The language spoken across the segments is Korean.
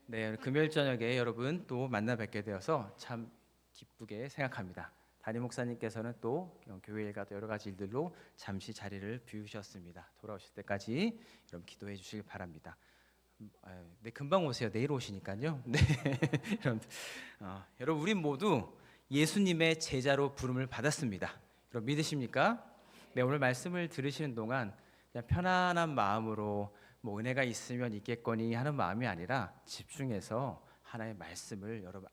네, 금요일 저녁에 여러분 또 만나 뵙게 되어서 참 기쁘게 생각합니다. 담임 목사님께서는 또 교회일과 또 여러 가지 일들로 잠시 자리를 비우셨습니다. 돌아오실 때까지 여러분 기도해 주시길 바랍니다. 네, 금방 오세요. 내일 오시니까요. 네, 여러분, 여러분 우리 모두 예수님의 제자로 부름을 받았습니다. 여러분 믿으십니까? 네, 오늘 말씀을 들으시는 동안 그냥 편안한 마음으로 뭐 은혜가 있으면 있겠거니 하는 마음이 아니라 집중해서 하나의 말씀을 여러분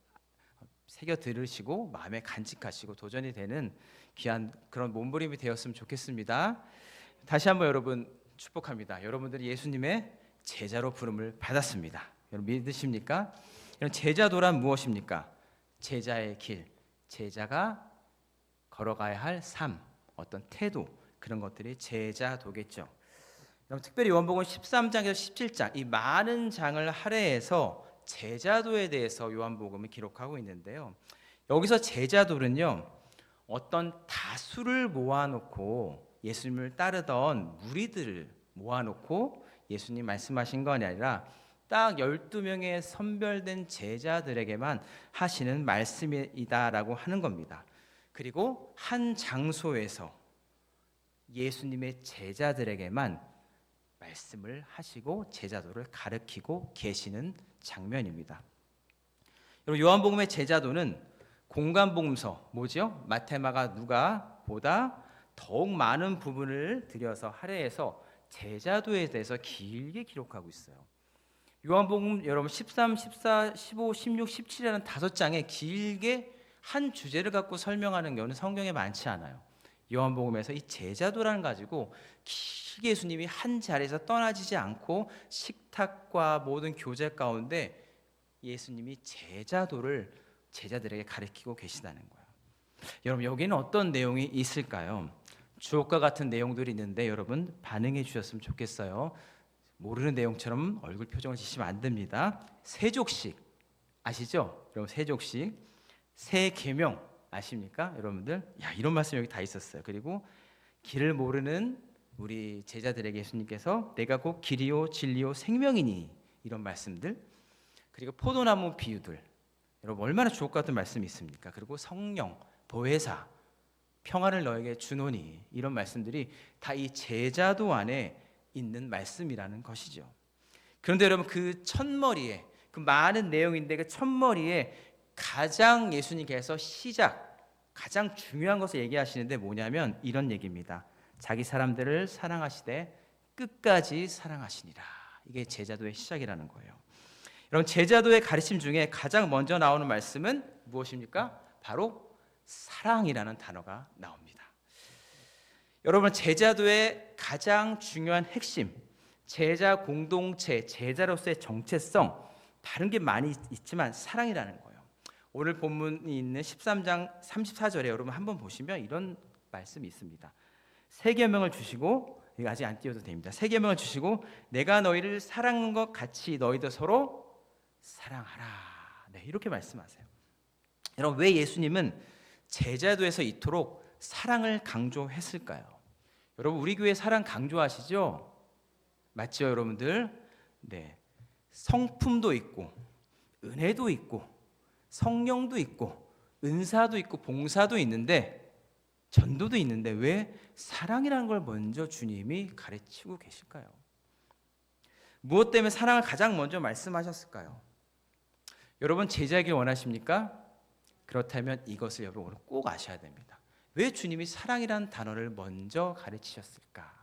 새겨 들으시고 마음에 간직하시고 도전이 되는 귀한 그런 몸부림이 되었으면 좋겠습니다. 다시 한번 여러분 축복합니다. 여러분들이 예수님의 제자로 부름을 받았습니다. 여러분 믿으십니까? 이런 제자도란 무엇입니까? 제자의 길, 제자가 걸어가야 할 삶, 어떤 태도 그런 것들이 제자도겠죠. 특별히 요한복음 13장에서 17장 이 많은 장을 할애해서 제자도에 대해서 요한복음을 기록하고 있는데요. 여기서 제자도는요, 어떤 다수를 모아놓고 예수님을 따르던 무리들을 모아놓고 예수님 말씀하신 건 아니라 딱 12명의 선별된 제자들에게만 하시는 말씀이다라고 하는 겁니다. 그리고 한 장소에서 예수님의 제자들에게만 말씀을 하시고 제자도를 가르치고 계시는 장면입니다. 여러분 요한복음의 제자도는 공간복음서 뭐죠? 마태, 마가, 누가 보다 더욱 많은 부분을 들여서 할애해서 제자도에 대해서 길게 기록하고 있어요. 요한복음 여러분 13, 14, 15, 16, 17이라는 5장에 길게 한 주제를 갖고 설명하는 경우는 성경에 많지 않아요. 요한복음에서 이 제자도라는 가지고 길게 예수님이 한 자리에서 떠나지지 않고 식탁과 모든 교제 가운데 예수님이 제자도를 제자들에게 가르치고 계시다는 거예요. 여러분 여기는 어떤 내용이 있을까요? 주옥과 같은 내용들이 있는데 여러분 반응해 주셨으면 좋겠어요. 모르는 내용처럼 얼굴 표정을 지시면 안 됩니다. 세족식 아시죠? 여러분 세족식, 세계명 아십니까? 여러분들? 야, 이런 말씀 여기 다 있었어요. 그리고 길을 모르는 우리 제자들에게 예수님께서 내가 곧 길이요 진리요 생명이니 이런 말씀들, 그리고 포도나무 비유들, 여러분 얼마나 주옥 같은 말씀이 있습니까? 그리고 성령, 보혜사, 평안을 너에게 주노니 이런 말씀들이 다 이 제자도 안에 있는 말씀이라는 것이죠. 그런데 여러분 그 첫머리에 그 많은 내용인데 그 첫머리에 가장 예수님께서 가장 중요한 것을 얘기하시는데 뭐냐면 이런 얘기입니다. 자기 사람들을 사랑하시되 끝까지 사랑하시니라. 이게 제자도의 시작이라는 거예요. 여러분 제자도의 가르침 중에 가장 먼저 나오는 말씀은 무엇입니까? 바로 사랑이라는 단어가 나옵니다. 여러분 제자도의 가장 중요한 핵심, 제자 공동체, 제자로서의 정체성, 다른 게 많이 있지만 사랑이라는 거예요. 오늘 본문이 있는 13장 34절에 여러분 한번 보시면 이런 말씀이 있습니다. 세 계명을 주시고, 이거 아직 안 띄워도 됩니다. 세 계명을 주시고 내가 너희를 사랑한 것 같이 너희도 서로 사랑하라. 네, 이렇게 말씀하세요. 여러분 왜 예수님은 제자도에서 이토록 사랑을 강조했을까요? 여러분 우리 교회 사랑 강조하시죠? 맞죠, 여러분들? 네, 성품도 있고 은혜도 있고 성령도 있고 은사도 있고 봉사도 있는데 전도도 있는데 왜 사랑이라는 걸 먼저 주님이 가르치고 계실까요? 무엇 때문에 사랑을 가장 먼저 말씀하셨을까요? 여러분 제자이길 원하십니까? 그렇다면 이것을 여러분 오늘 꼭 아셔야 됩니다. 왜 주님이 사랑이라는 단어를 먼저 가르치셨을까?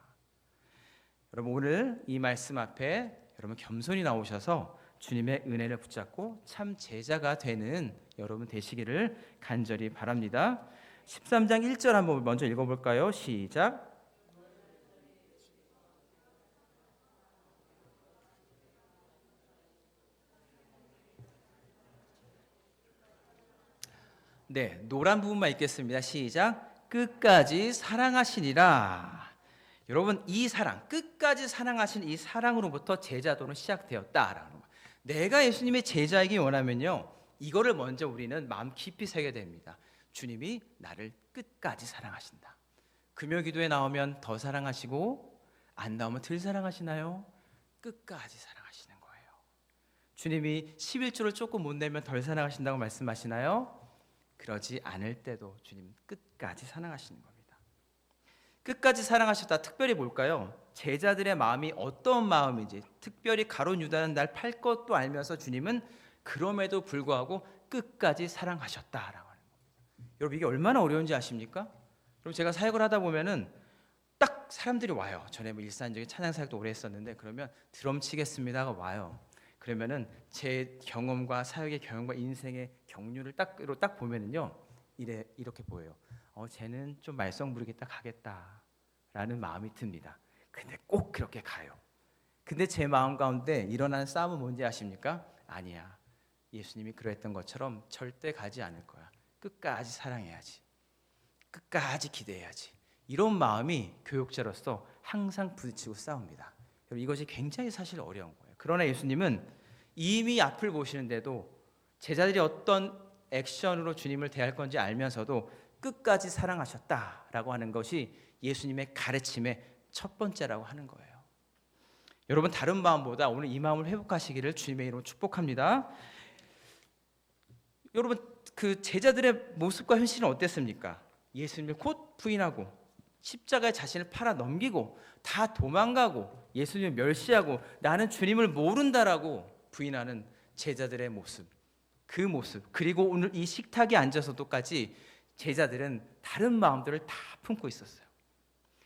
여러분 오늘 이 말씀 앞에 여러분 겸손히 나오셔서 주님의 은혜를 붙잡고 참 제자가 되는 여러분 되시기를 간절히 바랍니다. 13장 1절 한번 먼저 읽어볼까요? 시작. 네, 노란 부분만 읽겠습니다. 시작. 끝까지 사랑하시니라. 여러분 이 사랑, 끝까지 사랑하신 이 사랑으로부터 제자도는 시작되었다라는 거예요. 내가 예수님의 제자이기 원하면요, 이거를 먼저 우리는 마음 깊이 새게 됩니다. 주님이 나를 끝까지 사랑하신다. 금요 기도에 나오면 더 사랑하시고 안 나오면 덜 사랑하시나요? 끝까지 사랑하시는 거예요. 주님이 11조를 조금 못 내면 덜 사랑하신다고 말씀하시나요? 그러지 않을 때도 주님 끝까지 사랑하시는 겁니다. 끝까지 사랑하셨다. 특별히 뭘까요? 제자들의 마음이 어떤 마음인지, 특별히 가룟 유다는 날 팔 것도 알면서 주님은 그럼에도 불구하고 끝까지 사랑하셨다라고 하는 겁니다. 여러분, 이게 얼마나 어려운지 아십니까? 그럼 제가 사역을 하다 보면은 딱 사람들이 와요. 전에 뭐 일산적인 찬양 사역도 오래 했었는데, 그러면 드럼 치겠습니다가 와요. 그러면은 제 경험과 사역의 경험과 인생의 경륜을 딱 보면은요, 이렇게 보여요. 쟤는 좀 말썽 부리겠다 가겠다라는 마음이 듭니다. 근데 꼭 그렇게 가요. 근데 제 마음 가운데 일어나는 싸움은 뭔지 아십니까? 아니야. 예수님이 그랬던 것처럼 절대 가지 않을 거야. 끝까지 사랑해야지. 끝까지 기대해야지. 이런 마음이 교육자로서 항상 부딪히고 싸웁니다. 이것이 굉장히 사실 어려운 거예요. 그러나 예수님은 이미 앞을 보시는데도 제자들이 어떤 액션으로 주님을 대할 건지 알면서도 끝까지 사랑하셨다라고 하는 것이 예수님의 가르침의 첫 번째라고 하는 거예요. 여러분, 다른 마음보다 오늘 이 마음을 회복하시기를 주님의 이름으로 축복합니다. 여러분, 그 제자들의 모습과 현실은 어땠습니까? 예수님을 곧 부인하고 십자가에 자신을 팔아 넘기고 다 도망가고 예수님을 멸시하고 나는 주님을 모른다라고 부인하는 제자들의 모습, 그 모습, 그리고 오늘 이 식탁에 앉아서도까지 제자들은 다른 마음들을 다 품고 있었어요.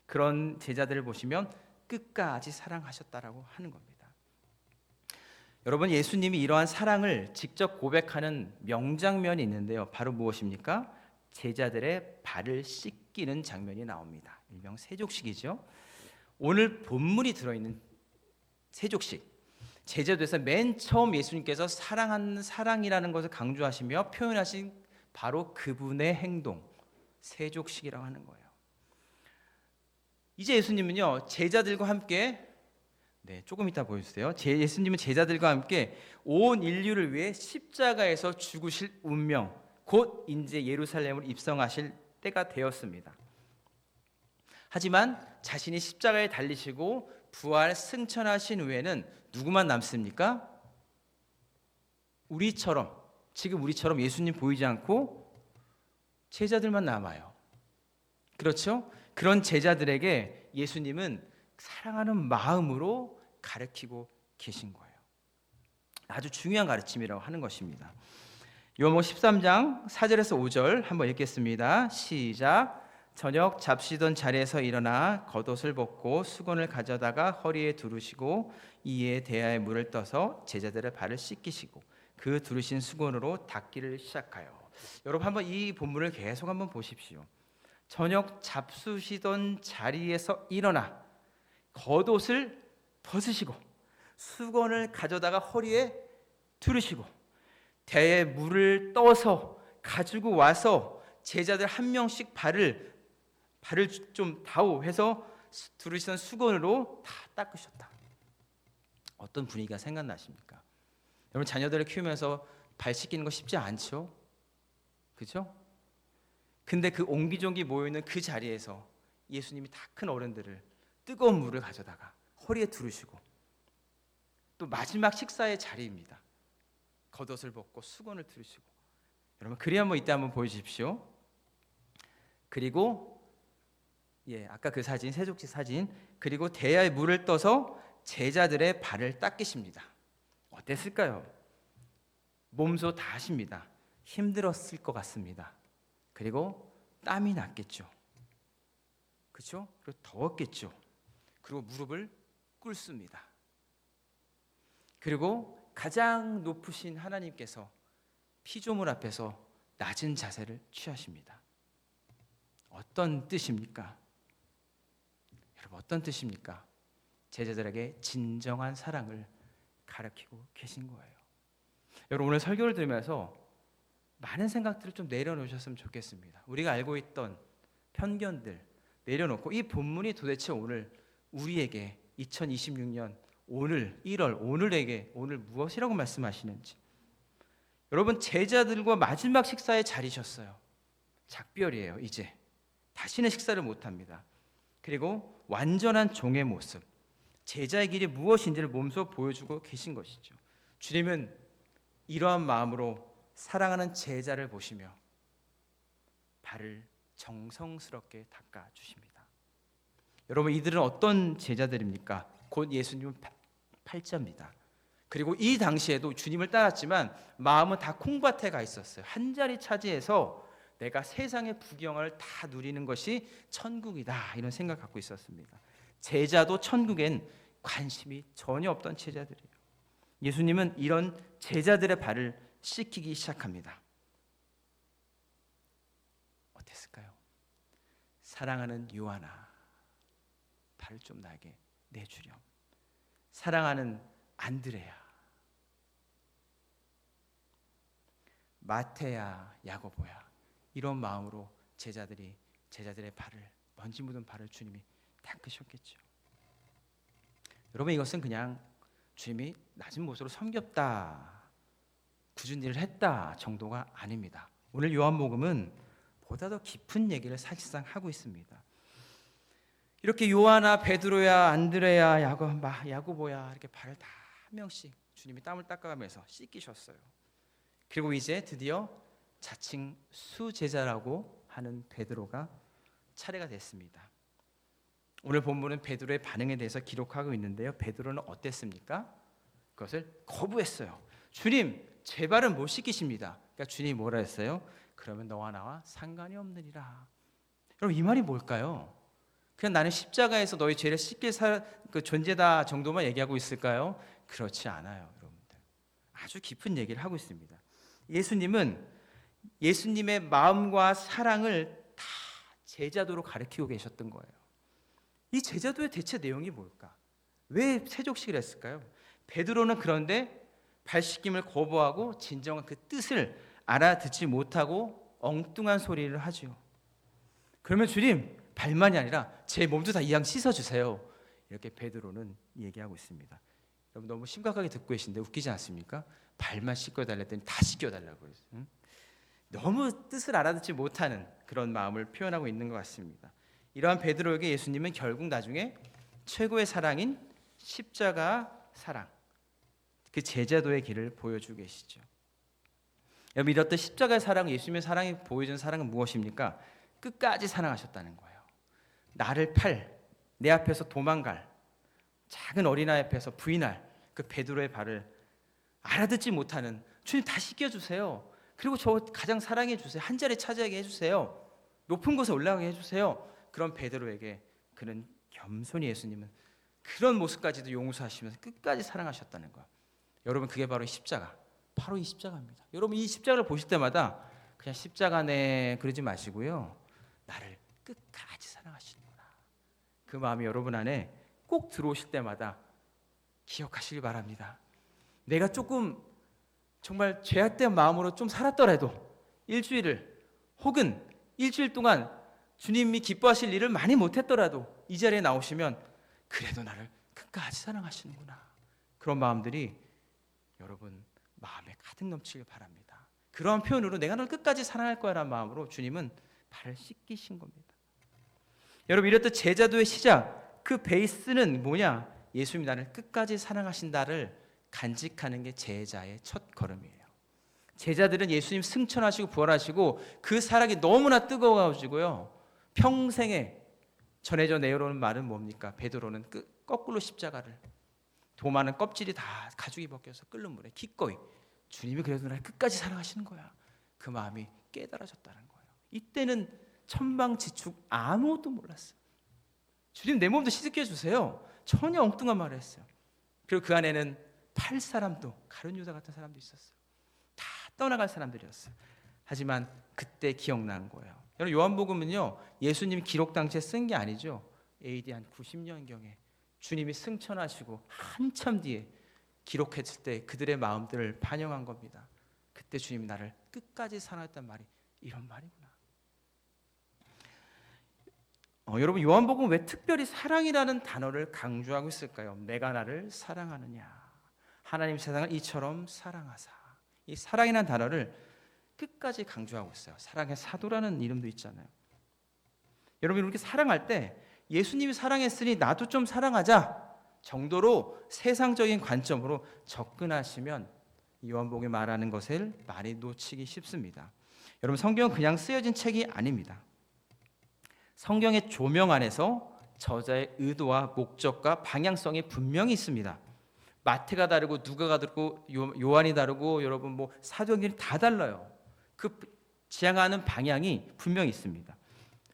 그런 제자들을 보시면 끝까지 사랑하셨다라고 하는 겁니다. 여러분, 예수님이 이러한 사랑을 직접 고백하는 명장면이 있는데요. 바로 무엇입니까? 제자들의 발을 씻기는 장면이 나옵니다. 일명 세족식이죠. 오늘 본문이 들어있는 세족식, 제자도에서 맨 처음 예수님께서 사랑하는 사랑이라는 것을 강조하시며 표현하신 바로 그분의 행동, 세족식이라고 하는 거예요. 이제 예수님은요, 제자들과 함께, 조금 이따 보여주세요. 예수님은 제자들과 함께 온 인류를 위해 십자가에서 죽으실 운명, 곧 이제 예루살렘을 입성하실 때가 되었습니다. 하지만 자신이 십자가에 달리시고 부활 승천하신 후에는 누구만 남습니까? 지금 우리처럼 예수님 보이지 않고 제자들만 남아요. 그렇죠? 그런 제자들에게 예수님은 사랑하는 마음으로 가르치고 계신 거예요. 아주 중요한 가르침이라고 하는 것입니다. 요한복음 13장 4절에서 5절 한번 읽겠습니다. 시작. 저녁 잡시던 자리에서 일어나 겉옷을 벗고 수건을 가져다가 허리에 두르시고 이에 대야에 물을 떠서 제자들의 발을 씻기시고 그 두르신 수건으로 닦기를 시작하여. 여러분, 한번 이 본문을 계속 한번 보십시오. 저녁 잡수시던 자리에서 일어나 겉옷을 벗으시고 수건을 가져다가 허리에 두르시고 대야에 물을 떠서 가지고 와서 제자들 한 명씩 발을 좀 다오 해서 두르시던 수건으로 다 닦으셨다. 어떤 분위기가 생각나십니까? 여러분, 자녀들을 키우면서 발 씻기는 거 쉽지 않죠? 그죠? 근데 그 옹기종기 모여있는 그 자리에서 예수님이 다 큰 어른들을 뜨거운 물을 가져다가 허리에 두르시고 또 마지막 식사의 자리입니다. 겉옷을 벗고 수건을 두르시고. 여러분, 그리 한번 이때 한번 보여주십시오. 그리고 아까 그 사진, 세족식 사진, 그리고 대야에 물을 떠서 제자들의 발을 닦으십니다. 어땠을까요? 몸소 다 하십니다. 힘들었을 것 같습니다. 그리고 땀이 났겠죠. 그렇죠? 그리고 더웠겠죠. 그리고 무릎을 꿇습니다. 그리고 가장 높으신 하나님께서 피조물 앞에서 낮은 자세를 취하십니다. 어떤 뜻입니까? 여러분, 어떤 뜻입니까? 제자들에게 진정한 사랑을 가르치고 계신 거예요. 여러분, 오늘 설교를 들으면서 많은 생각들을 좀 내려놓으셨으면 좋겠습니다. 우리가 알고 있던 편견들 내려놓고 이 본문이 도대체 오늘 우리에게 2026년 오늘 1월 오늘에게 오늘 무엇이라고 말씀하시는지. 여러분, 제자들과 마지막 식사에 자리셨어요. 작별이에요. 이제 다시는 식사를 못합니다. 그리고 완전한 종의 모습, 제자의 길이 무엇인지를 몸소 보여주고 계신 것이죠. 주님은 이러한 마음으로 사랑하는 제자를 보시며 발을 정성스럽게 닦아 주십니다. 여러분, 이들은 어떤 제자들입니까? 곧 예수님은 팔자입니다. 그리고 이 당시에도 주님을 따랐지만 마음은 다 콩밭에 가 있었어요. 한 자리 차지해서 내가 세상의 부경을 다 누리는 것이 천국이다, 이런 생각 갖고 있었습니다. 제자도 천국엔 관심이 전혀 없던 제자들이에요. 예수님은 이런 제자들의 발을 씻기기 시작합니다. 어땠을까요? 사랑하는 요한아, 발을 좀 나에게 내주렴. 사랑하는 안드레야, 마태야, 야고보야, 이런 마음으로 제자들의 발을, 먼지 묻은 발을 주님이 닦으셨겠죠. 여러분, 이것은 그냥 주님이 낮은 모습으로 섬겼다, 굳은 일을 했다 정도가 아닙니다. 오늘 요한복음은 보다 더 깊은 얘기를 사실상 하고 있습니다. 이렇게 요한아, 베드로야, 안드레야, 야고보야, 이렇게 발을 다 한 명씩 주님이 땀을 닦아가면서 씻기셨어요. 그리고 이제 드디어 자칭 수제자라고 하는 베드로가 차례가 됐습니다. 오늘 본문은 베드로의 반응에 대해서 기록하고 있는데요. 베드로는 어땠습니까? 그것을 거부했어요. 주님, 제 발은 못 씻기십니다. 그러니까 주님이 뭐라 했어요? 그러면 너와 나와 상관이 없느니라. 여러분, 이 말이 뭘까요? 그냥 나는 십자가에서 너희 죄를 씻길 그 존재다 정도만 얘기하고 있을까요? 그렇지 않아요, 여러분들. 아주 깊은 얘기를 하고 있습니다. 예수님은 예수님의 마음과 사랑을 다 제자도로 가르치고 계셨던 거예요. 이 제자도의 대체 내용이 뭘까? 왜 세족식을 했을까요? 베드로는 그런데 발 씻김을 거부하고 진정한 그 뜻을 알아듣지 못하고 엉뚱한 소리를 하죠. 그러면 주님, 발만이 아니라 제 몸도 다 이왕 씻어주세요. 이렇게 베드로는 얘기하고 있습니다. 여러분, 너무 심각하게 듣고 계신데 웃기지 않습니까? 발만 씻겨달라 했더니 다 씻겨달라고 그랬어요. 응? 너무 뜻을 알아듣지 못하는 그런 마음을 표현하고 있는 것 같습니다. 이러한 베드로에게 예수님은 결국 나중에 최고의 사랑인 십자가 사랑, 그 제자도의 길을 보여주고 계시죠. 여러분, 이렇듯 십자가의 사랑, 예수님의 사랑이 보여준 사랑은 무엇입니까? 끝까지 사랑하셨다는 거예요. 나를 내 앞에서 도망갈 작은 어린아이 앞에서 부인할 그 베드로의 발을 알아듣지 못하는 주님, 다 씻겨주세요. 그리고 저 가장 사랑해 주세요. 한 자리 차지하게 해주세요. 높은 곳에 올라가게 해주세요. 그런 베드로에게 그는 겸손히 예수님은 그런 모습까지도 용서하시면서 끝까지 사랑하셨다는 거예요. 여러분, 그게 바로 십자가, 바로 이 십자가입니다. 여러분, 이 십자가를 보실 때마다 그냥 십자가네 그러지 마시고요, 나를 끝까지 사랑하시는구나, 그 마음이 여러분 안에 꼭 들어오실 때마다 기억하시길 바랍니다. 내가 조금 정말 죄악된 마음으로 좀 살았더라도 일주일을 혹은 일주일 동안 주님이 기뻐하실 일을 많이 못했더라도 이 자리에 나오시면 그래도 나를 끝까지 사랑하시는구나, 그런 마음들이 여러분 마음에 가득 넘치길 바랍니다. 그러한 표현으로 내가 널 끝까지 사랑할 거야라는 마음으로 주님은 발을 씻기신 겁니다. 여러분, 이렇듯 제자도의 시작, 그 베이스는 뭐냐? 예수님이 나를 끝까지 사랑하신다를 간직하는 게 제자의 첫 걸음이에요. 제자들은 예수님 승천하시고 부활하시고 그 사랑이 너무나 뜨거워가지고요, 평생에 전해져 내려오는 말은 뭡니까? 베드로는 거꾸로 십자가를, 도마는 껍질이 다 가죽이 벗겨서 끓는 물에 기꺼이, 주님이 그래도 나를 끝까지 사랑하시는 거야, 그 마음이 깨달아졌다는 거예요. 이때는 천방지축 아무것도 몰랐어요. 주님, 내 몸도 씻겨주세요. 전혀 엉뚱한 말을 했어요. 그리고 그 안에는 팔 사람도, 가룟 유다 같은 사람도 있었어요. 다 떠나갈 사람들이었어요. 하지만 그때 기억난 거예요. 여러분, 요한복음은요, 예수님이 기록 당시에 쓴 게 아니죠. AD 한 90년경에 주님이 승천하시고 한참 뒤에 기록했을 때 그들의 마음들을 반영한 겁니다. 그때 주님이 나를 끝까지 사랑했단 말이 이런 말이구나. 여러분, 요한복음 왜 특별히 사랑이라는 단어를 강조하고 있을까요? 내가 나를 사랑하느냐, 하나님 세상을 이처럼 사랑하사, 이 사랑이라는 단어를 끝까지 강조하고 있어요. 사랑의 사도라는 이름도 있잖아요. 여러분, 이렇게 사랑할 때 예수님이 사랑했으니 나도 좀 사랑하자, 정도로 세상적인 관점으로 접근하시면 요한복음이 말하는 것을 많이 놓치기 쉽습니다. 여러분, 성경은 그냥 쓰여진 책이 아닙니다. 성경의 조명 안에서 저자의 의도와 목적과 방향성이 분명히 있습니다. 마태가 다르고 누가가 다르고 요한이 다르고 여러분 뭐 사도행전이 다 달라요. 그 지향하는 방향이 분명히 있습니다.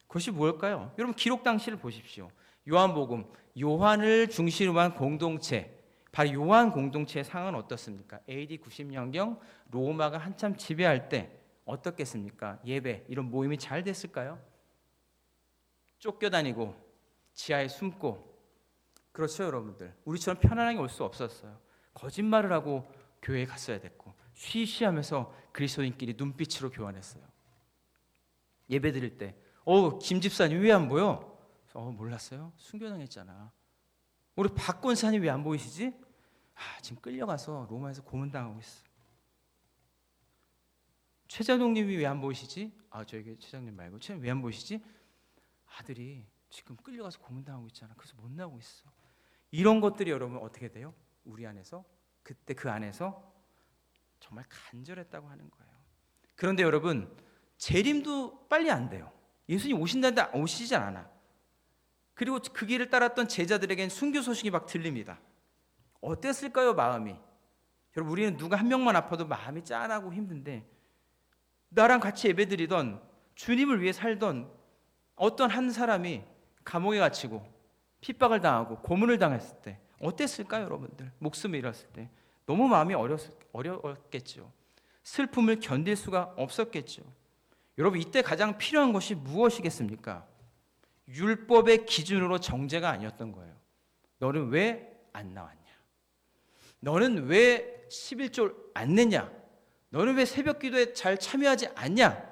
그것이 무엇일까요? 여러분, 기록 당시를 보십시오. 요한복음, 요한을 중심으로 한 공동체, 바로 요한 공동체의 상황은 어떻습니까? AD 90년경 로마가 한참 지배할 때 어떻겠습니까? 예배, 이런 모임이 잘 됐을까요? 쫓겨다니고 지하에 숨고, 그렇죠 여러분들. 우리처럼 편안하게 올 수 없었어요. 거짓말을 하고 교회에 갔어야 됐고, 쉬쉬하면서 그리스도인끼리 눈빛으로 교환했어요. 예배 드릴 때 김 집사님 왜 안 보여? 몰랐어요? 순교당했잖아. 우리 박 권사님 왜 안 보이시지? 지금 끌려가서 로마에서 고문당하고 있어. 최자동님이 왜 안 보이시지? 저에게 최장님 말고 최장 왜 안 보이시지? 아들이 지금 끌려가서 고문당하고 있잖아. 그래서 못 나오고 있어. 이런 것들이 여러분 어떻게 돼요? 우리 안에서, 그때 그 안에서 정말 간절했다고 하는 거예요. 그런데 여러분, 재림도 빨리 안 돼요. 예수님 오신다는데 오시지 않아. 그리고 그 길을 따랐던 제자들에겐 순교 소식이 막 들립니다. 어땠을까요, 마음이? 여러분, 우리는 누가 한 명만 아파도 마음이 짠하고 힘든데, 나랑 같이 예배드리던 주님을 위해 살던 어떤 한 사람이 감옥에 갇히고 핍박을 당하고 고문을 당했을 때 어땠을까요, 여러분들? 목숨을 잃었을 때 너무 마음이 어려웠겠죠. 슬픔을 견딜 수가 없었겠죠. 여러분, 이때 가장 필요한 것이 무엇이겠습니까? 율법의 기준으로 정죄가 아니었던 거예요. 너는 왜 안 나왔냐? 너는 왜 11조 안 냈냐? 너는 왜 새벽 기도에 잘 참여하지 않냐?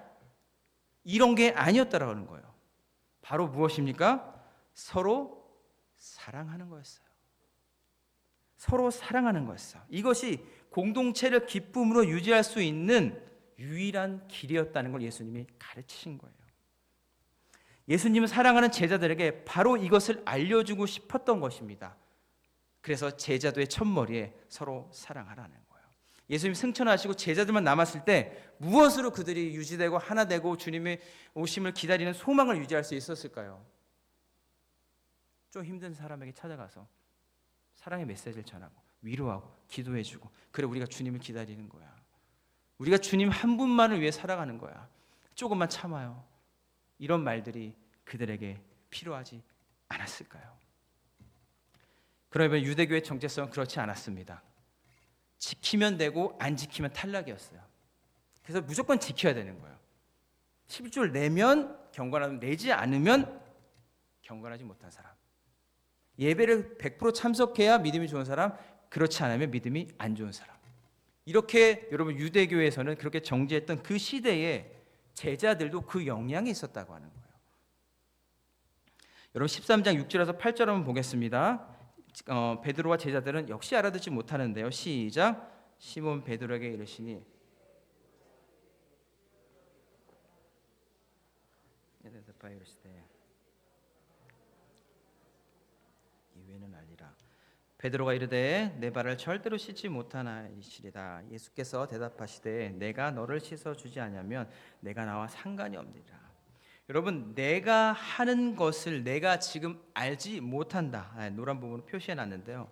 이런 게 아니었다라는 거예요. 바로 무엇입니까? 서로 사랑하는 거였어요. 서로 사랑하는 거였어요. 이것이 공동체를 기쁨으로 유지할 수 있는 유일한 길이었다는 걸 예수님이 가르치신 거예요. 예수님은 사랑하는 제자들에게 바로 이것을 알려주고 싶었던 것입니다. 그래서 제자도의 첫머리에 서로 사랑하라는 거예요. 예수님 승천하시고 제자들만 남았을 때 무엇으로 그들이 유지되고 하나 되고 주님의 오심을 기다리는 소망을 유지할 수 있었을까요? 좀 힘든 사람에게 찾아가서 사랑의 메시지를 전하고 위로하고 기도해주고, 그래 우리가 주님을 기다리는 거야. 우리가 주님 한 분만을 위해 살아가는 거야. 조금만 참아요. 이런 말들이 그들에게 필요하지 않았을까요? 그러면 유대교의 정체성은 그렇지 않았습니다. 지키면 되고 안 지키면 탈락이었어요. 그래서 무조건 지켜야 되는 거예요. 11조를 내면 경건하면, 내지 않으면 경건하지 못한 사람. 예배를 100% 참석해야 믿음이 좋은 사람, 그렇지 않으면 믿음이 안 좋은 사람. 이렇게 여러분 유대교에서는 그렇게 정죄했던 그 시대에 제자들도 그 영향이 있었다고 하는 거예요. 여러분 13장 6절에서 8절 한번 보겠습니다. 베드로와 제자들은 역시 알아듣지 못하는데요. 시작. 시몬 베드로에게 이르시니 이외는 알리라. 베드로가 이르되 내 발을 절대로 씻지 못하나이시리다. 예수께서 대답하시되 내가 너를 씻어 주지 아니하면 내가 나와 상관이 없느니라. 여러분, 내가 하는 것을 내가 지금 알지 못한다. 노란 부분으로 표시해 놨는데요.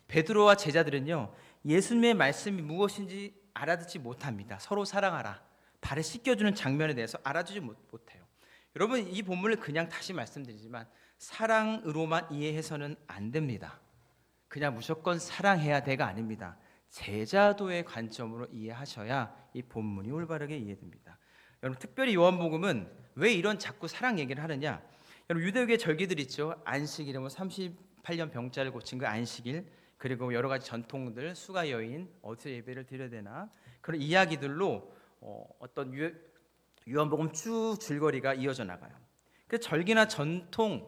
베드로와 제자들은요, 예수님의 말씀이 무엇인지 알아듣지 못합니다. 서로 사랑하라, 발을 씻겨주는 장면에 대해서 알아주지 못해요. 여러분, 이 본문을 그냥 다시 말씀드리지만 사랑으로만 이해해서는 안 됩니다. 그냥 무조건 사랑해야 돼가 아닙니다. 제자도의 관점으로 이해하셔야 이 본문이 올바르게 이해됩니다. 여러분, 특별히 요한복음은 왜 이런 자꾸 사랑 얘기를 하느냐? 여러분, 유대교의 절기들 있죠. 안식일, 38년 병자를 고친 그 안식일, 그리고 여러 가지 전통들, 수가 여인, 어디서 예배를 드려야 되나, 그런 이야기들로 어떤 요한복음 쭉 줄거리가 이어져 나가요. 그 절기나 전통을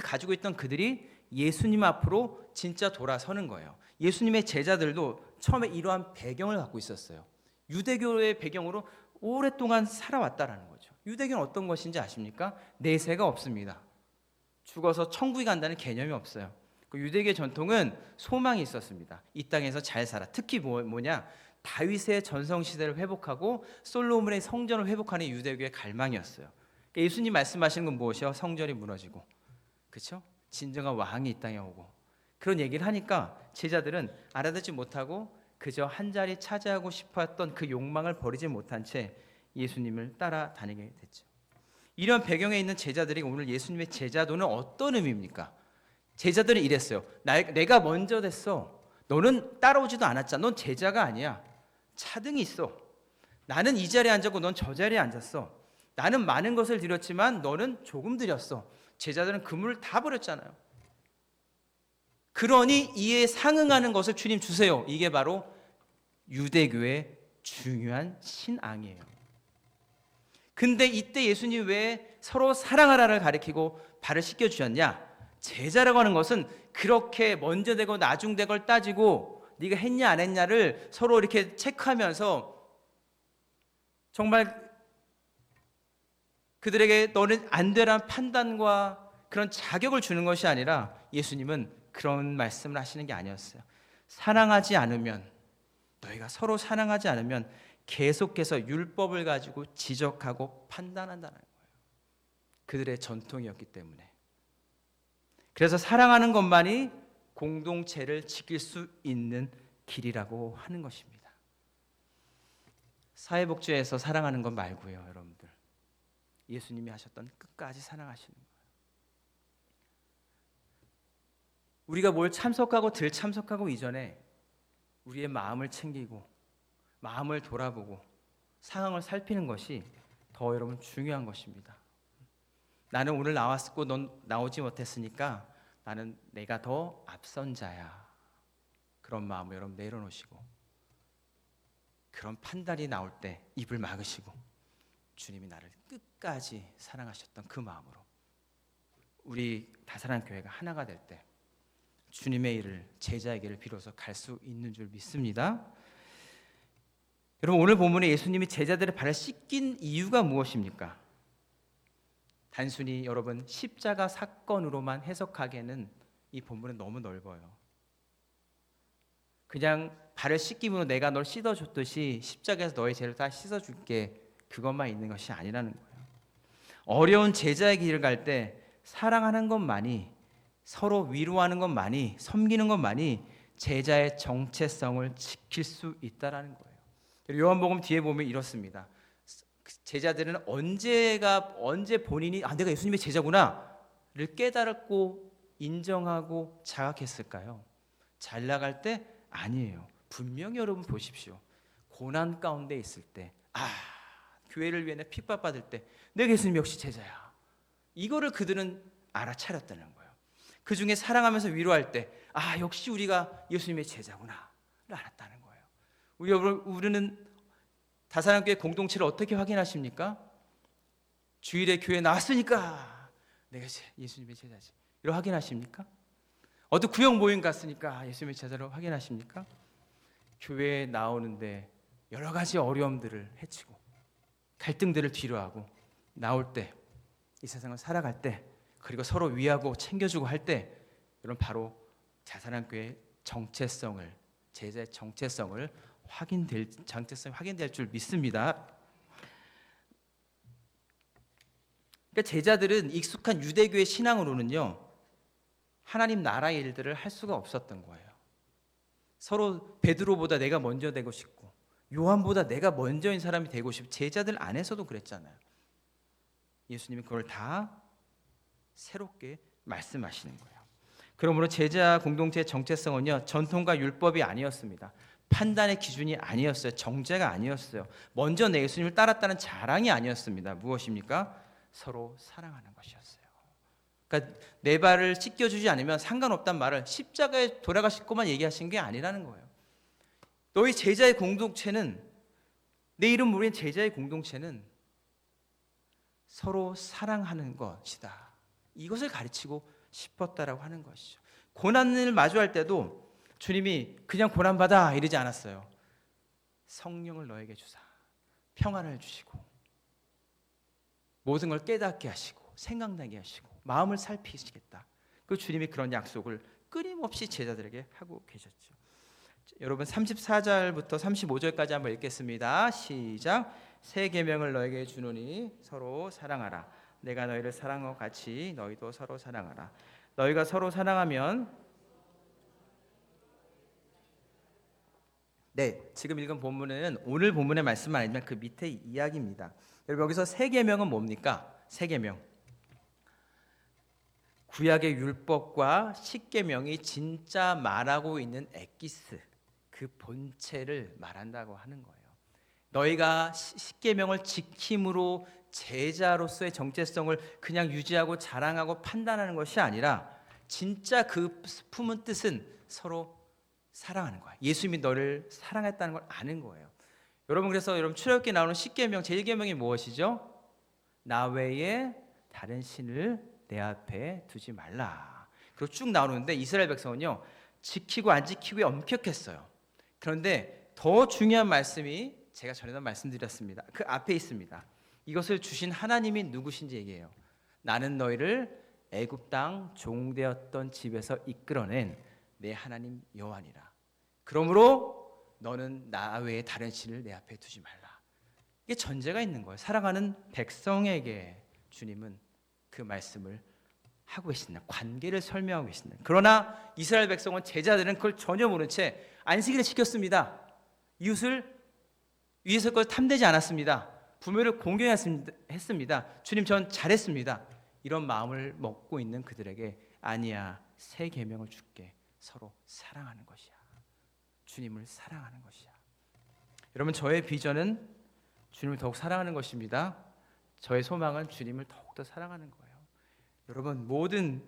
가지고 있던 그들이 예수님 앞으로 진짜 돌아서는 거예요. 예수님의 제자들도 처음에 이러한 배경을 갖고 있었어요. 유대교의 배경으로 오랫동안 살아왔다라는 거죠. 유대교는 어떤 것인지 아십니까? 내세가 없습니다. 죽어서 천국에 간다는 개념이 없어요. 그 유대교의 전통은 소망이 있었습니다. 이 땅에서 잘 살아. 특히 뭐냐? 다윗의 전성 시대를 회복하고 솔로몬의 성전을 회복하는 유대교의 갈망이었어요. 그러니까 예수님 말씀하시는 건 무엇이요? 성전이 무너지고, 그렇죠? 진정한 왕이 이 땅에 오고, 그런 얘기를 하니까 제자들은 알아듣지 못하고 그저 한 자리 차지하고 싶었던 그 욕망을 버리지 못한 채 예수님을 따라다니게 됐죠. 이런 배경에 있는 제자들이 오늘 예수님의 제자도는 어떤 의미입니까? 제자들은 이랬어요. 내가 먼저 됐어. 너는 따라오지도 않았잖아. 넌 제자가 아니야. 차등이 있어. 나는 이 자리에 앉았고 넌 저 자리에 앉았어. 나는 많은 것을 드렸지만 너는 조금 드렸어. 제자들은 그물을 다 버렸잖아요. 그러니 이에 상응하는 것을 주님 주세요. 이게 바로 유대교의 중요한 신앙이에요. 근데 이때 예수님 왜 서로 사랑하라를 가리키고 발을 씻겨 주셨냐? 제자라고 하는 것은 그렇게 먼저 되고 나중 되고를 따지고 네가 했냐 안 했냐를 서로 이렇게 체크하면서 정말 그들에게 너는 안 되라는 판단과 그런 자격을 주는 것이 아니라 예수님은 그런 말씀을 하시는 게 아니었어요. 사랑하지 않으면, 너희가 서로 사랑하지 않으면 계속해서 율법을 가지고 지적하고 판단한다는 거예요. 그들의 전통이었기 때문에. 그래서 사랑하는 것만이 공동체를 지킬 수 있는 길이라고 하는 것입니다. 사회복지에서 사랑하는 것 말고요, 여러분들. 예수님이 하셨던 끝까지 사랑하시는 거예요. 우리가 뭘 참석하고 덜 참석하고 이전에 우리의 마음을 챙기고 마음을 돌아보고 상황을 살피는 것이 더 여러분 중요한 것입니다. 나는 오늘 나왔고 넌 나오지 못했으니까 나는 내가 더 앞선 자야. 그런 마음을 여러분 내려놓으시고 그런 판단이 나올 때 입을 막으시고 주님이 나를 끝까지 사랑하셨던 그 마음으로 우리 다사랑 교회가 하나가 될 때 주님의 일을 제자의 길을 비로소 갈 수 있는 줄 믿습니다. 여러분 오늘 본문에 예수님이 제자들의 발을 씻긴 이유가 무엇입니까? 단순히 여러분 십자가 사건으로만 해석하기에는 이 본문은 너무 넓어요. 그냥 발을 씻김으로 내가 널 씻어줬듯이 십자가에서 너의 죄를 다 씻어줄게, 그것만 있는 것이 아니라는 거예요. 어려운 제자의 길을 갈 때 사랑하는 것만이, 서로 위로하는 것만이, 섬기는 것만이 제자의 정체성을 지킬 수 있다라는 거예요. 요한복음 뒤에 보면 이렇습니다. 제자들은 언제 본인이 내가 예수님의 제자구나를 깨달았고 인정하고 자각했을까요? 잘 나갈 때 아니에요. 분명히 여러분 보십시오. 고난 가운데 있을 때, 교회를 위해 핍박받을 때 내가 예수님 역시 제자야. 이거를 그들은 알아차렸다는 거예요. 그 중에 사랑하면서 위로할 때, 역시 우리가 예수님의 제자구나를 알았다는 거예요. 우리는 다사랑교회 공동체를 어떻게 확인하십니까? 주일에 교회 나왔으니까 내가 예수님의 제자지, 이걸 확인하십니까? 어떤 구역 모임 갔으니까 예수님의 제자로 확인하십니까? 교회에 나오는데 여러 가지 어려움들을 헤치고 갈등들을 뒤로하고 나올 때, 이 세상을 살아갈 때, 그리고 서로 위하고 챙겨주고 할 때, 여러분 바로 다사랑교회의 정체성을, 제자의 정체성이 확인될 줄 믿습니다. 그러니까 제자들은 익숙한 유대교의 신앙으로는요, 하나님 나라의 일들을 할 수가 없었던 거예요. 서로 베드로보다 내가 먼저 되고 싶고 요한보다 내가 먼저인 사람이 되고 싶고, 제자들 안에서도 그랬잖아요. 예수님이 그걸 다 새롭게 말씀하시는 거예요. 그러므로 제자 공동체의 정체성은요, 전통과 율법이 아니었습니다. 판단의 기준이 아니었어요. 정죄가 아니었어요. 먼저 내 예수님을 따랐다는 자랑이 아니었습니다. 무엇입니까? 서로 사랑하는 것이었어요. 그러니까 내 발을 씻겨주지 않으면 상관없단 말을 십자가에 돌아가실 것만 얘기하신 게 아니라는 거예요. 너희 제자의 공동체는, 내 이름 모르는 제자의 공동체는 서로 사랑하는 것이다. 이것을 가르치고 싶었다라고 하는 것이죠. 고난을 마주할 때도 주님이 그냥 고난받아 이러지 않았어요. 성령을 너에게 주사 평안을 주시고 모든 걸 깨닫게 하시고 생각나게 하시고 마음을 살피시겠다. 그 주님이 그런 약속을 끊임없이 제자들에게 하고 계셨죠. 여러분 34절부터 35절까지 한번 읽겠습니다. 시작. 새 계명을 너에게 주노니 서로 사랑하라. 내가 너희를 사랑한 것 같이 너희도 서로 사랑하라. 너희가 서로 사랑하면 네, 지금 읽은 본문은 오늘 본문의 말씀은 아니지만 그 밑에 이야기입니다. 여러분 여기서 새 계명은 뭡니까? 새 계명. 구약의 율법과 십계명이 진짜 말하고 있는 엑기스, 그 본체를 말한다고 하는 거예요. 너희가 십계명을 지킴으로 제자로서의 정체성을 그냥 유지하고 자랑하고 판단하는 것이 아니라 진짜 그 품은 뜻은 서로 사랑하는 거야. 예수님이 너를 사랑했다는 걸 아는 거예요. 여러분 그래서 여러분 출애굽기에 나오는 십계명 제1계명이 무엇이죠? 나 외에 다른 신을 내 앞에 두지 말라. 그리고 쭉 나오는데 이스라엘 백성은요 지키고 안 지키고에 엄격했어요. 그런데 더 중요한 말씀이 제가 전에도 말씀드렸습니다. 그 앞에 있습니다. 이것을 주신 하나님이 누구신지 얘기해요. 나는 너희를 애굽 땅 종되었던 집에서 이끌어낸 내 하나님 여호와니라. 그러므로 너는 나 외에 다른 신을 내 앞에 두지 말라. 이게 전제가 있는 거예요. 사랑하는 백성에게 주님은 그 말씀을 하고 계신다. 관계를 설명하고 계신다. 그러나 이스라엘 백성은 제자들은 그걸 전혀 모른 채 안식일을 지켰습니다. 이웃을 위에서 걸 탐내지 않았습니다. 부모를 공경했습니다. 주님 전 잘했습니다. 이런 마음을 먹고 있는 그들에게 아니야, 새 계명을 줄게. 서로 사랑하는 것이야. 주님을 사랑하는 것이야. 여러분 저의 비전은 주님을 더욱 사랑하는 것입니다. 저의 소망은 주님을 더욱더 사랑하는 거예요. 여러분 모든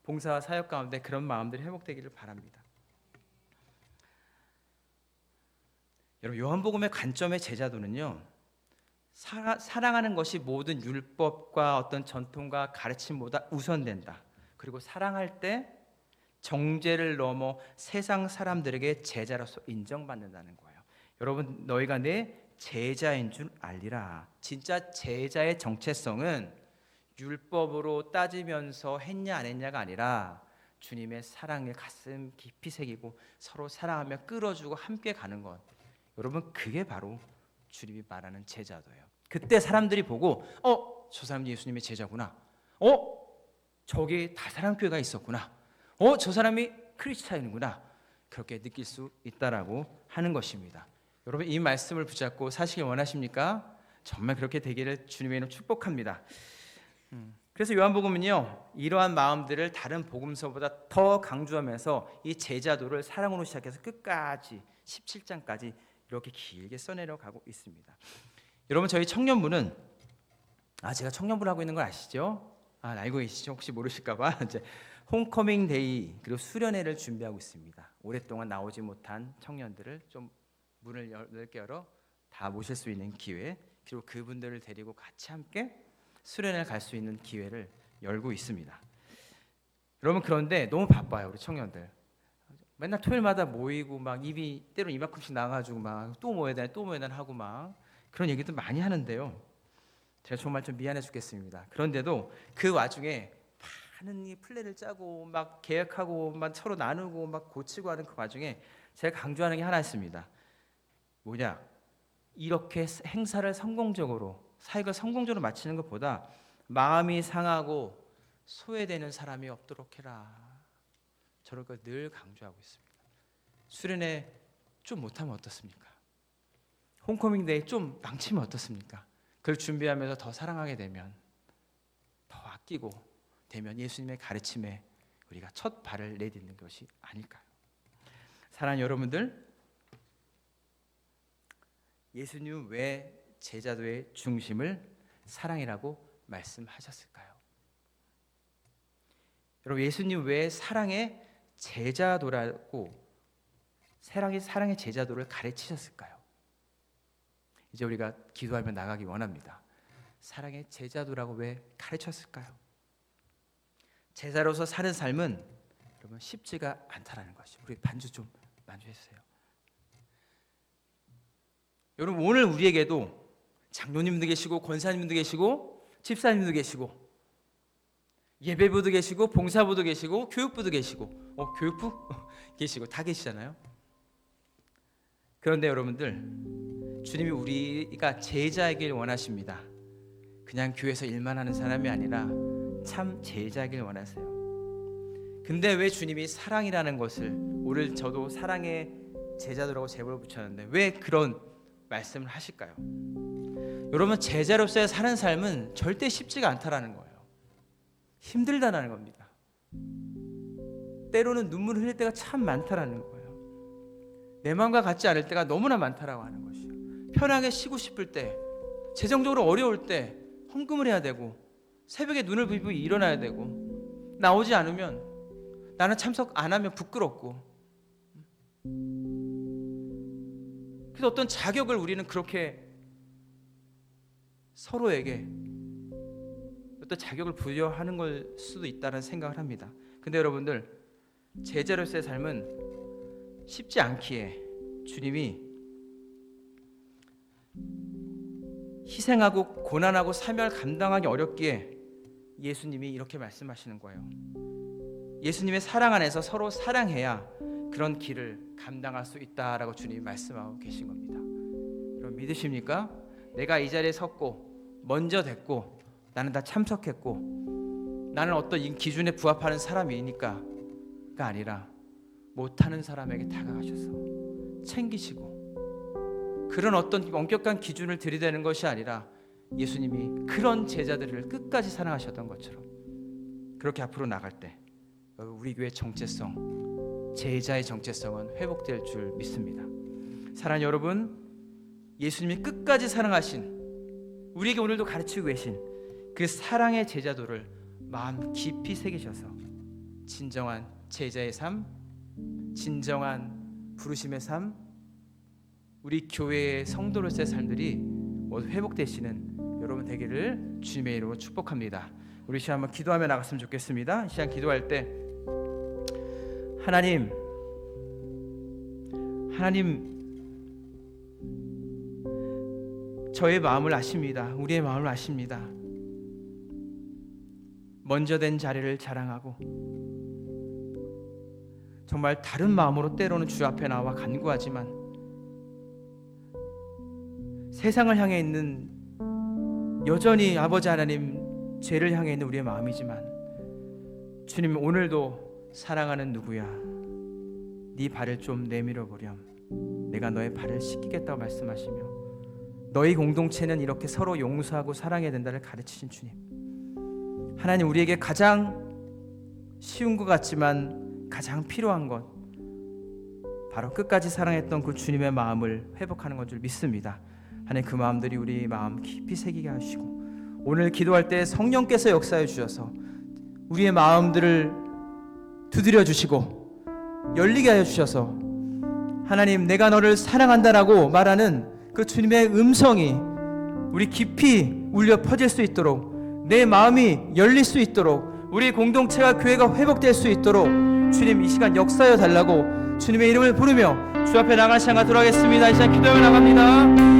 봉사와 사역 가운데 그런 마음들이 회복되기를 바랍니다. 여러분 요한복음의 관점의 제자도는요 사랑하는 것이 모든 율법과 어떤 전통과 가르침보다 우선된다. 그리고 사랑할 때 정죄를 넘어 세상 사람들에게 제자로서 인정받는다는 거예요. 여러분 너희가 내 제자인 줄 알리라. 진짜 제자의 정체성은 율법으로 따지면서 했냐 안 했냐가 아니라 주님의 사랑에 가슴 깊이 새기고 서로 사랑하며 끌어주고 함께 가는 것. 여러분 그게 바로 주님이 말하는 제자도예요. 그때 사람들이 보고 저 사람이 예수님의 제자구나. 저기 다사랑교회가 있었구나. 저 사람이 크리스찬이구나. 그렇게 느낄 수 있다라고 하는 것입니다. 여러분 이 말씀을 붙잡고 사시길 원하십니까? 정말 그렇게 되기를 주님의 이름으로 축복합니다. 그래서 요한복음은요 이러한 마음들을 다른 복음서보다 더 강조하면서 이 제자도를 사랑으로 시작해서 끝까지 17장까지 이렇게 길게 써내려 가고 있습니다. 여러분 저희 청년부는 제가 청년부를 하고 있는 걸 아시죠? 알고 계시죠? 혹시 모르실까봐 이제 홈커밍 데이 그리고 수련회를 준비하고 있습니다. 오랫동안 나오지 못한 청년들을 좀 문을 넓게 열어 다 모실 수 있는 기회, 그리고 그분들을 데리고 같이 함께 수련회를 갈 수 있는 기회를 열고 있습니다. 여러분 그런데 너무 바빠요 우리 청년들. 맨날 토요일마다 모이고 막 입이 때로 이만큼씩 나가지고 막 또 모여야 되나 또 모여야 되나 하고 막 그런 얘기도 많이 하는데요. 제가 정말 좀 미안해 죽겠습니다. 그런데도 그 와중에 많은 이 플랜을 짜고 막 계획하고 막 서로 나누고 막 고치고 하는 그 와중에 제가 강조하는 게 하나 있습니다. 뭐냐? 이렇게 행사를 성공적으로 사역을 성공적으로 마치는 것보다 마음이 상하고 소외되는 사람이 없도록 해라. 저를 늘 강조하고 있습니다. 수련회 좀 못하면 어떻습니까? 홈커밍데이 좀 망치면 어떻습니까? 그걸 준비하면서 더 사랑하게 되면, 더 아끼고 되면 예수님의 가르침에 우리가 첫 발을 내딛는 것이 아닐까요? 사랑하는 여러분들, 예수님은 왜 제자도의 중심을 사랑이라고 말씀하셨을까요? 여러분 예수님 왜 사랑의 제자도라고 사랑의 제자도를 가르치셨을까요? 이제 우리가 기도하며 나가기 원합니다. 사랑의 제자도라고 왜 가르쳤을까요? 제자로서 사는 삶은 여러분 쉽지가 않다라는 것이, 우리 반주 좀 만주해 주세요. 여러분 오늘 우리에게도 장로님도 계시고 권사님도 계시고 집사님도 계시고 예배부도 계시고 봉사부도 계시고 교육부도 계시고 교육부 계시고 다 계시잖아요. 그런데 여러분들, 주님이 우리가 제자이길 원하십니다. 그냥 교회에서 일만 하는 사람이 아니라 참 제자이길 원하세요. 근데 왜 주님이 사랑이라는 것을, 오늘 저도 사랑의 제자들하고 제목을 붙였는데 왜 그런 말씀을 하실까요? 여러분, 제자로서의 사는 삶은 절대 쉽지가 않다라는 거예요. 힘들다라는 겁니다. 때로는 눈물을 흘릴 때가 참 많다라는 거예요. 내 마음과 같지 않을 때가 너무나 많다라고 하는 것이요. 편하게 쉬고 싶을 때, 재정적으로 어려울 때 헌금을 해야 되고, 새벽에 눈을 부비고 일어나야 되고, 나오지 않으면 나는 참석 안 하면 부끄럽고, 그래서 어떤 자격을 우리는 그렇게 서로에게 어떤 자격을 부여하는 걸 수도 있다는 생각을 합니다. 근데 여러분들, 제자로서의 삶은 쉽지 않기에 주님이 희생하고 고난하고 사명을 감당하기 어렵기에 예수님이 이렇게 말씀하시는 거예요. 예수님의 사랑 안에서 서로 사랑해야 그런 길을 감당할 수 있다라고 주님이 말씀하고 계신 겁니다. 여러분, 믿으십니까? 내가 이 자리에 섰고 먼저 됐고 나는 다 참석했고 나는 어떤 이 기준에 부합하는 사람이니까가 아니라 못하는 사람에게 다가가셔서 챙기시고, 그런 어떤 엄격한 기준을 들이대는 것이 아니라 예수님이 그런 제자들을 끝까지 사랑하셨던 것처럼 그렇게 앞으로 나갈 때 우리 교회의 정체성, 제자의 정체성은 회복될 줄 믿습니다. 사랑하는 여러분, 예수님이 끝까지 사랑하신, 우리에게 오늘도 가르치고 계신 그 사랑의 제자도를 마음 깊이 새기셔서 진정한 제자의 삶, 진정한 부르심의 삶, 우리 교회의 성도로서의 삶들이 모두 회복되시는 여러분 되기를 주님의 이름으로 축복합니다. 우리 시간 한번 기도하며 나갔으면 좋겠습니다. 이 시간 기도할 때 하나님 저의 마음을 아십니다. 우리의 마음을 아십니다. 먼저 된 자리를 자랑하고 정말 다른 마음으로 때로는 주 앞에 나와 간구하지만 세상을 향해 있는, 여전히 아버지 하나님 죄를 향해 있는 우리의 마음이지만 주님, 오늘도 사랑하는 누구야, 네 발을 좀 내밀어 보렴, 내가 너의 발을 씻기겠다고 말씀하시며 너희 공동체는 이렇게 서로 용서하고 사랑해야 된다를 가르치신 주님, 하나님, 우리에게 가장 쉬운 것 같지만 가장 필요한 것, 바로 끝까지 사랑했던 그 주님의 마음을 회복하는 것 줄 믿습니다. 하나님, 그 마음들이 우리 마음 깊이 새기게 하시고 오늘 기도할 때 성령께서 역사해 주셔서 우리의 마음들을 두드려 주시고 열리게 하여 주셔서 하나님, 내가 너를 사랑한다라고 말하는 그 주님의 음성이 우리 깊이 울려 퍼질 수 있도록, 내 마음이 열릴 수 있도록, 우리 공동체가 교회가 회복될 수 있도록 주님, 이 시간 역사하여 달라고 주님의 이름을 부르며 주 앞에 나갈 시간 가도록 하겠습니다. 이 시간 기도하며 나갑니다.